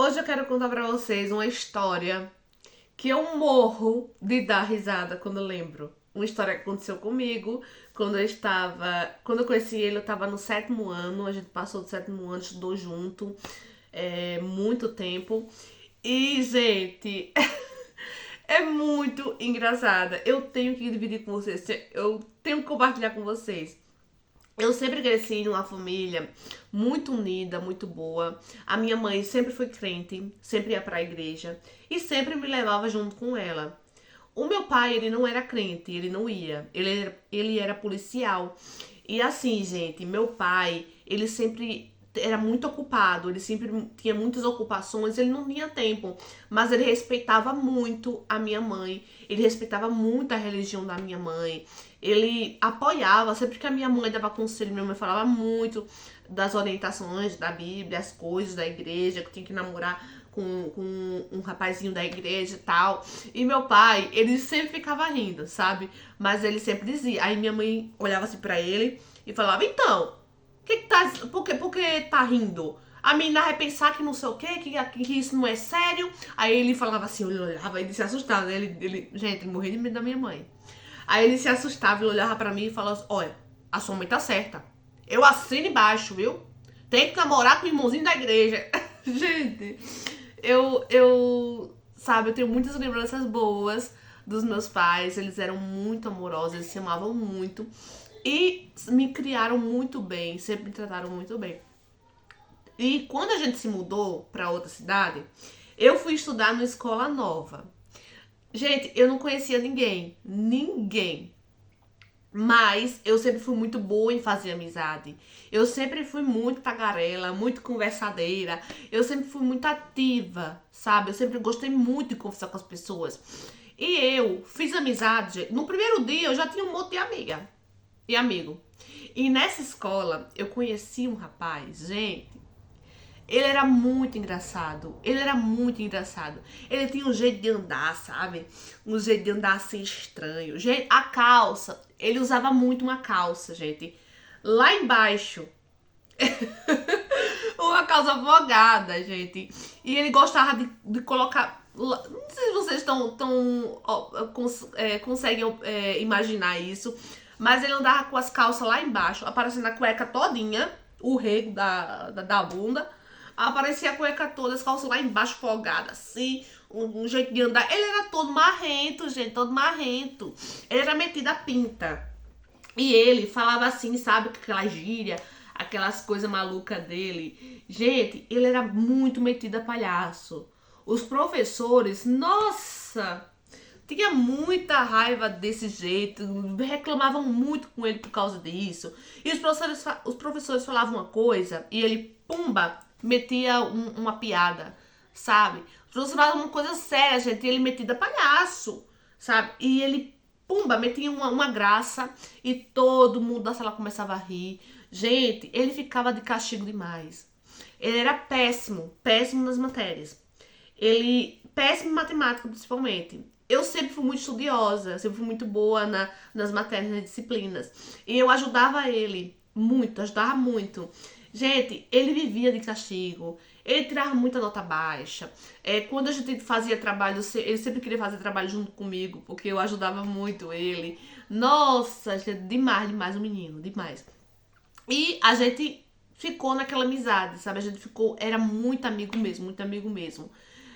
Hoje eu quero contar pra vocês uma história que eu morro de dar risada quando eu lembro. Uma história que aconteceu comigo quando eu conheci ele, eu tava no sétimo ano, a gente passou do sétimo ano, estudou junto, muito tempo. E, gente, é muito engraçada. Eu tenho que dividir com vocês, eu tenho que compartilhar com vocês. Eu sempre cresci numa família muito unida, muito boa. A minha mãe sempre foi crente, sempre ia pra igreja e sempre me levava junto com ela. O meu pai, ele não era crente, ele não ia. Ele era policial. E assim, gente, meu pai, ele sempre era muito ocupado, ele sempre tinha muitas ocupações, ele não tinha tempo, mas ele respeitava muito a minha mãe, ele respeitava muito a religião da minha mãe, ele apoiava, sempre que a minha mãe dava conselho, minha mãe falava muito das orientações da Bíblia, as coisas da igreja, que tinha que namorar com um rapazinho da igreja e tal. E meu pai, ele sempre ficava rindo, sabe? Mas ele sempre dizia. Aí minha mãe olhava assim pra ele e falava: Então, por que tá rindo? A menina vai pensar que não sei o quê, que isso não é sério. Aí ele falava assim, ele olhava, ele se assustava. Né? Gente, ele morria de medo da minha mãe. Aí ele se assustava, ele olhava pra mim e falava: Olha, a sua mãe tá certa. Eu assino embaixo, viu? Tem que namorar com o irmãozinho da igreja. Gente, sabe, eu tenho muitas lembranças boas dos meus pais. Eles eram muito amorosos, eles se amavam muito. E me criaram muito bem, sempre me trataram muito bem. E quando a gente se mudou pra outra cidade, eu fui estudar numa escola nova. Gente, eu não conhecia ninguém. Ninguém. Mas eu sempre fui muito boa em fazer amizade. Eu sempre fui muito tagarela, muito conversadeira. Eu sempre fui muito ativa, sabe? Eu sempre gostei muito de conversar com as pessoas. E eu fiz amizade. No primeiro dia eu já tinha um monte de amiga e amigo. E nessa escola eu conheci um rapaz, gente. Ele era muito engraçado. Ele era muito engraçado. Ele tinha um jeito de andar, sabe? Um jeito de andar assim estranho. Gente, a calça. Ele usava muito uma calça, gente. Lá embaixo. Uma calça folgada, gente. E ele gostava de colocar. Não sei se vocês conseguem imaginar isso. Mas ele andava com as calças lá embaixo, aparecendo a cueca todinha, o rego da bunda. Aparecia a cueca toda, as calças lá embaixo folgadas, assim, um jeito de andar. Ele era todo marrento, gente, todo marrento. Ele era metido a pinta. E ele falava assim, sabe, com aquela gíria, aquelas coisas malucas dele. Gente, ele era muito metido a palhaço. Os professores, nossa, tinha muita raiva desse jeito, reclamavam muito com ele por causa disso. E os professores falavam uma coisa e ele, pumba, metia uma piada, sabe? Os professores falavam uma coisa séria, gente, e ele metia palhaço, sabe? E ele, pumba, metia uma graça e todo mundo da sala começava a rir. Gente, ele ficava de castigo demais. Ele era péssimo, péssimo nas matérias. Ele, péssimo em matemática, principalmente. Eu sempre fui muito estudiosa, sempre fui muito boa nas matérias, nas disciplinas. E eu ajudava ele muito, ajudava muito. Gente, ele vivia de castigo, ele tirava muita nota baixa. Quando a gente fazia trabalho, ele sempre queria fazer trabalho junto comigo, porque eu ajudava muito ele. Nossa, gente, demais, demais o menino, demais. E a gente ficou naquela amizade, sabe? A gente ficou, era muito amigo mesmo, muito amigo mesmo.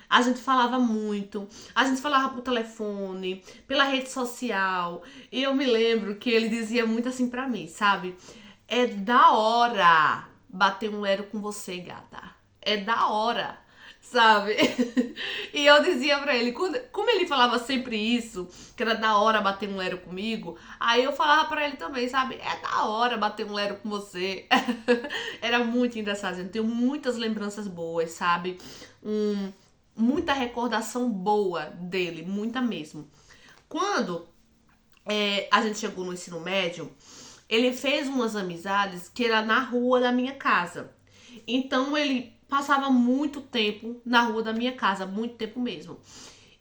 A gente falava muito, a gente falava por telefone, pela rede social. E eu me lembro que ele dizia muito assim pra mim, sabe? É da hora bater um ero com você, gata. É da hora, sabe? E eu dizia pra ele, como ele falava sempre isso, que era da hora bater um ero comigo, aí eu falava pra ele também, sabe? É da hora bater um ero com você. Era muito engraçado, gente. Tenho muitas lembranças boas, sabe? Um, Muita recordação boa dele, muita mesmo. Quando a gente chegou no ensino médio, ele fez umas amizades que era na rua da minha casa. Então ele passava muito tempo na rua da minha casa, muito tempo mesmo.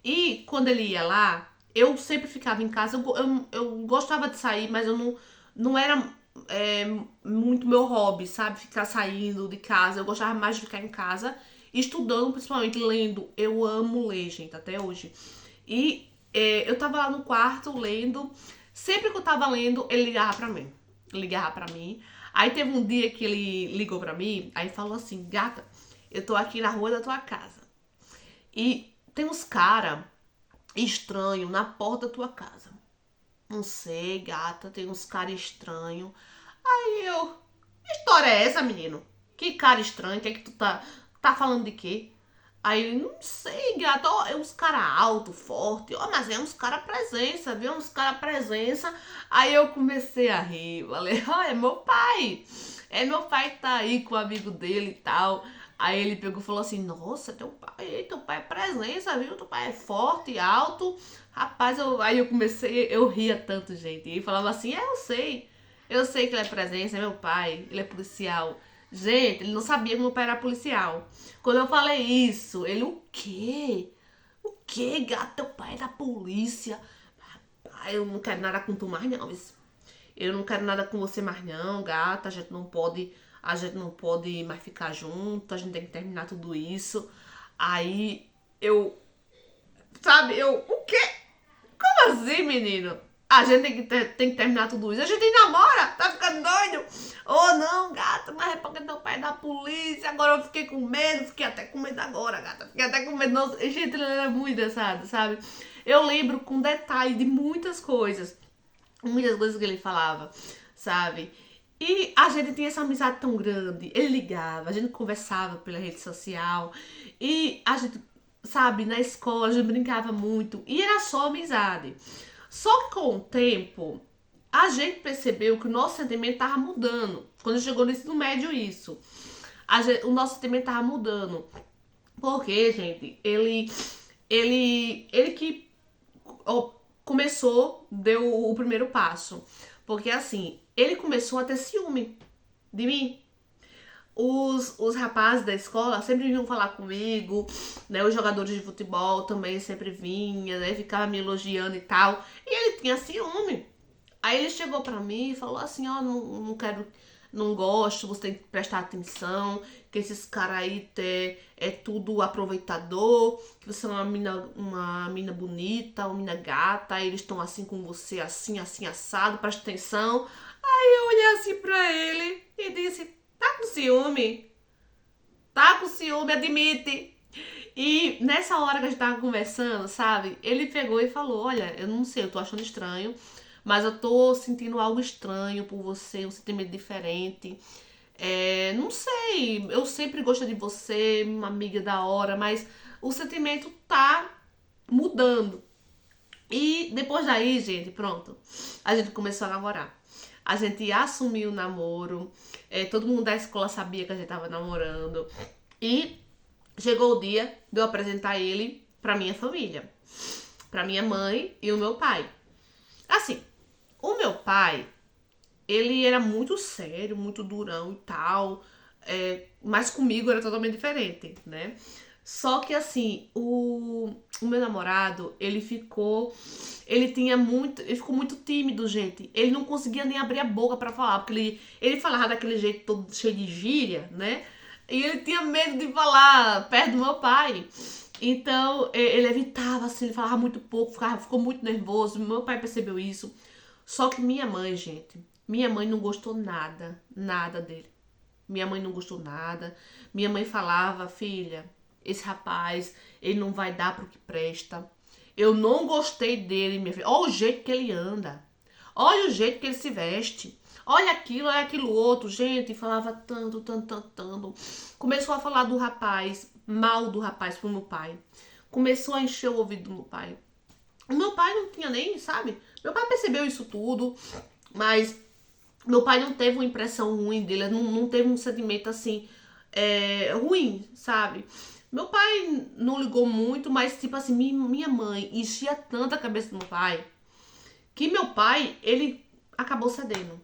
E quando ele ia lá, eu sempre ficava em casa. Eu gostava de sair, mas eu não era. muito meu hobby, sabe? Ficar saindo de casa. Eu gostava mais de ficar em casa, estudando, principalmente lendo. Eu amo ler, gente, até hoje. E eu tava lá no quarto lendo. Sempre que eu tava lendo, ele ligava pra mim. Ligava pra mim. Aí teve um dia que ele ligou pra mim, aí falou assim: gata, eu tô aqui na rua da tua casa. E tem uns cara estranho na porta da tua casa. Não sei, gata, tem uns cara estranho. Aí eu, que história é essa, menino? Que cara estranho, que é que tu tá falando de quê? Aí ele, não sei, gata, ó, é uns cara alto, forte, ó, mas é uns cara presença, viu? Uns cara presença. Aí eu comecei a rir, falei, ó, é meu pai. É meu pai que tá aí com o amigo dele e tal. Aí ele pegou e falou assim, nossa, teu pai é presença, viu? Teu pai é forte, alto. Rapaz, aí eu comecei, eu ria tanto, gente. E ele falava assim, eu sei. Eu sei que ele é presença, é meu pai, ele é policial. Gente, ele não sabia que meu pai era policial. Quando eu falei isso, ele, o quê? O quê, gato? Teu pai é da polícia. Rapaz, eu não quero nada com tu mais não. Eu não quero nada com você mais não, gata. A gente não pode mais ficar junto. A gente tem que terminar tudo isso. Aí eu, sabe, o quê? Como assim, menino? A gente tem que terminar tudo isso. A gente namora? Tá ficando doido? Oh, não, gata, mas é porque teu pai é da polícia. Agora eu fiquei com medo. Fiquei até com medo agora, gata. Fiquei até com medo. Nossa, gente, ele era muito engraçado, sabe? Eu lembro com detalhe de muitas coisas. Muitas coisas que ele falava, sabe? E a gente tinha essa amizade tão grande. Ele ligava, a gente conversava pela rede social. E a gente, sabe, na escola a gente brincava muito. E era só amizade. Só que com o tempo, a gente percebeu que o nosso sentimento tava mudando. Quando chegou no ensino médio, isso. O nosso sentimento tava mudando. Porque, gente, ele que começou, deu o primeiro passo. Porque, assim, ele começou a ter ciúme de mim. Os rapazes da escola sempre vinham falar comigo, né? Os jogadores de futebol também sempre vinham, né? Ficava me elogiando e tal. E ele tinha ciúme. Aí ele chegou pra mim e falou assim, ó, não quero, não gosto, você tem que prestar atenção, que esses caras aí é tudo aproveitador, que você é uma mina bonita, uma mina gata, aí eles estão assim com você, assim, assim, assado, presta atenção. Aí eu olhei assim pra ele e disse, tá com ciúme? Tá com ciúme, admite. E nessa hora que a gente tava conversando, sabe? Ele pegou e falou: olha, eu não sei, eu tô achando estranho, mas eu tô sentindo algo estranho por você, um sentimento diferente. Não sei, eu sempre gostei de você, uma amiga da hora, mas o sentimento tá mudando. E depois daí, gente, pronto, a gente começou a namorar. A gente assumiu o namoro, todo mundo da escola sabia que a gente tava namorando. E chegou o dia de eu apresentar ele pra minha família, pra minha mãe e o meu pai. Assim, o meu pai, ele era muito sério, muito durão e tal, mas comigo era totalmente diferente, né? Só que assim, o meu namorado, ele ficou muito tímido, gente. Ele não conseguia nem abrir a boca pra falar, porque ele falava daquele jeito todo cheio de gíria, né? E ele tinha medo de falar perto do meu pai. Então, ele evitava, assim, ele falava muito pouco, ficou muito nervoso. Meu pai percebeu isso. Só que minha mãe, gente, minha mãe não gostou nada dele. Minha mãe não gostou nada. Minha mãe falava, filha, esse rapaz, ele não vai dar pro que presta. Eu não gostei dele, minha filha. Olha o jeito que ele anda. Olha o jeito que ele se veste. Olha aquilo outro. Gente, falava tanto. Começou a falar do rapaz, mal do rapaz pro meu pai. Começou a encher o ouvido do meu pai. O meu pai não tinha nem, sabe? Meu pai percebeu isso tudo, mas meu pai não teve uma impressão ruim dele, não teve um sentimento assim, ruim, sabe? Meu pai não ligou muito, mas tipo assim, minha mãe enchia tanto a cabeça do meu pai, que meu pai, ele acabou cedendo.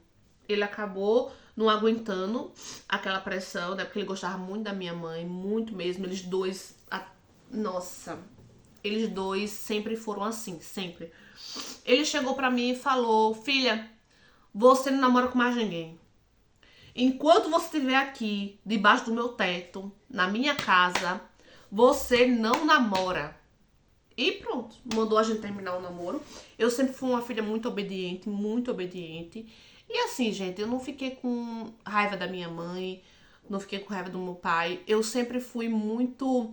Ele acabou não aguentando aquela pressão, né? Porque ele gostava muito da minha mãe, muito mesmo. Eles dois, nossa, eles dois sempre foram assim, sempre. Ele chegou pra mim e falou, filha, você não namora com mais ninguém. Enquanto você estiver aqui, debaixo do meu teto, na minha casa, você não namora. E pronto, mandou a gente terminar o namoro. Eu sempre fui uma filha muito obediente, muito obediente. E assim, gente, eu não fiquei com raiva da minha mãe, não fiquei com raiva do meu pai. Eu sempre fui muito,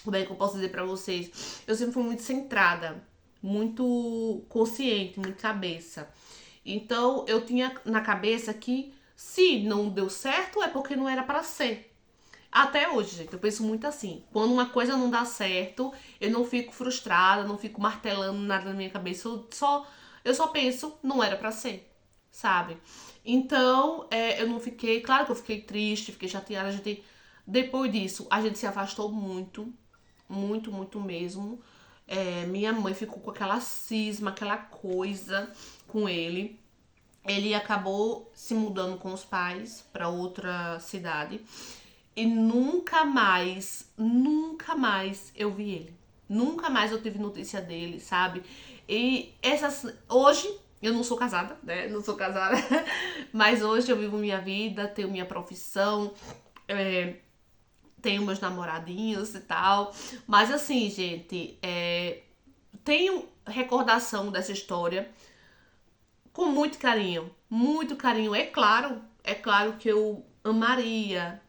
como é que eu posso dizer pra vocês? Eu sempre fui muito centrada, muito consciente, muito cabeça. Então, eu tinha na cabeça que se não deu certo é porque não era pra ser. Até hoje, gente, eu penso muito assim. Quando uma coisa não dá certo, eu não fico frustrada, não fico martelando nada na minha cabeça. Eu só penso, não era pra ser, sabe? Então, eu não fiquei. Claro que eu fiquei triste, fiquei chateada. Depois disso, a gente se afastou muito, muito, muito mesmo. Minha mãe ficou com aquela cisma, aquela coisa com ele. Ele acabou se mudando com os pais pra outra cidade. E nunca mais eu vi ele. Nunca mais eu tive notícia dele, sabe? E hoje, eu não sou casada, né? Não sou casada. Mas hoje eu vivo minha vida, tenho minha profissão, é, tenho meus namoradinhos e tal. Mas assim, gente, tenho recordação dessa história com muito carinho. Muito carinho. É claro que eu amaria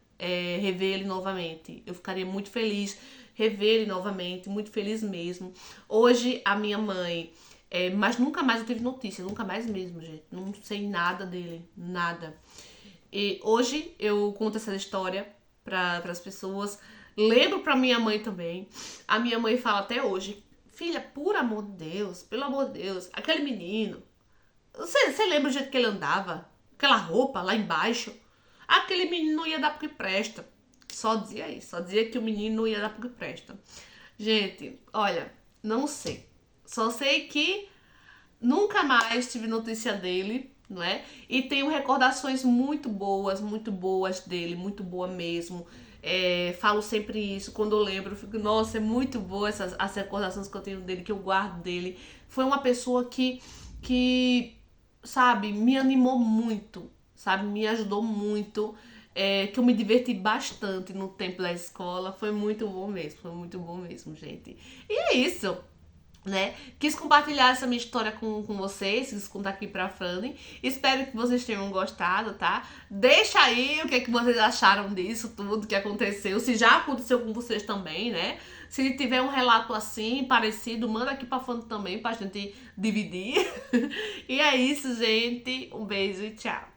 rever ele novamente. Eu ficaria muito feliz rever ele novamente, muito feliz mesmo. Hoje a minha mãe, mas nunca mais eu tive notícia, nunca mais mesmo, gente. Não sei nada dele, nada. E hoje eu conto essa história para as pessoas. Lembro pra minha mãe também. A minha mãe fala até hoje: filha, por amor de Deus, pelo amor de Deus, aquele menino. Você lembra do jeito que ele andava? Aquela roupa lá embaixo? Aquele menino não ia dar porque presta. Só dizia isso. Só dizia que o menino não ia dar porque presta. Gente, olha, não sei. Só sei que nunca mais tive notícia dele, não é? E tenho recordações muito boas dele, muito boa mesmo. Falo sempre isso, quando eu lembro, eu fico, nossa, é muito boa as recordações que eu tenho dele, que eu guardo dele. Foi uma pessoa que sabe, me animou muito, sabe, me ajudou muito, que eu me diverti bastante no tempo da escola, foi muito bom mesmo, gente. E é isso, né? Quis compartilhar essa minha história com vocês, quis contar aqui pra Franny. Espero que vocês tenham gostado, tá? Deixa aí o que é que vocês acharam disso, tudo que aconteceu, se já aconteceu com vocês também, né? Se tiver um relato assim, parecido, manda aqui pra Franny também, pra gente dividir. E é isso, gente. Um beijo e tchau.